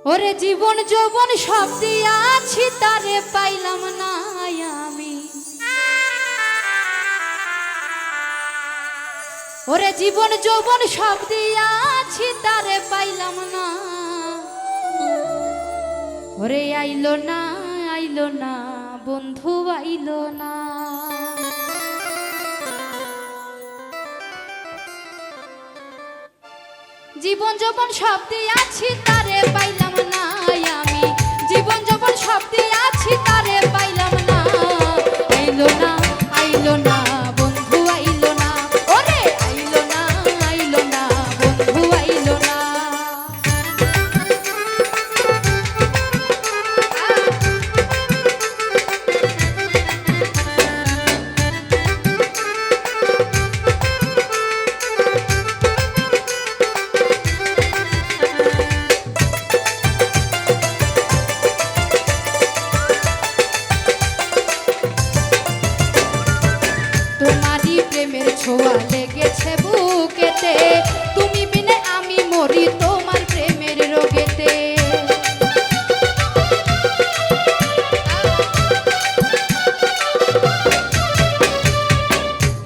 ওরে জীবন যৌবন সব দিয়াছি তারে পাইলাম না আমি। ওরে জীবন যৌবন সব দিয়াছি তারে পাইলাম না। ওরে আইলো না বন্ধু আইলো না। জীবন যৌবন সব দিয়াছি তারে পাইলাম না আমি। জীবন যৌবন সব দিয়াছি তারে পাইলাম না। আইলো না বন্ধু আইলো না। ওরে আইলো না বন্ধু আইলো না। তোমারই প্রেমের ছোঁয়া লেগেছে বুকেতে, তুমি বিনে আমি মরি তোমার প্রেমের রোগেতে।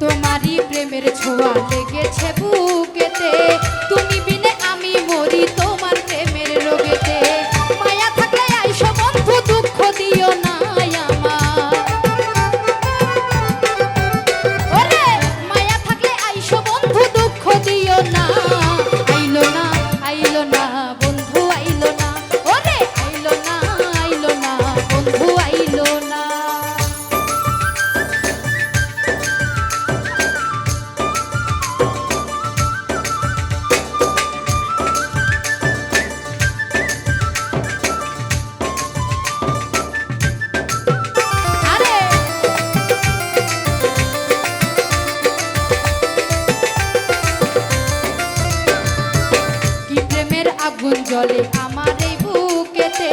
তোমারই প্রেমের ছোঁয়া লেগেছে বুকেতে, তুমি বিনে আমি মরি তোমার প্রেমের রোগেতে। মায়া থাকলে আইসো বন্ধু দুঃখ দিও না আমার। ওরে মায়া থাকলে আইসো বন্ধু দুঃখ দিও না। আইলো না বন্ধু আইলো না। ওরে আইলো না বন্ধু আইলো না। আরে কি প্রেমের আগুন জ্বলে আমার এই বুকেতে,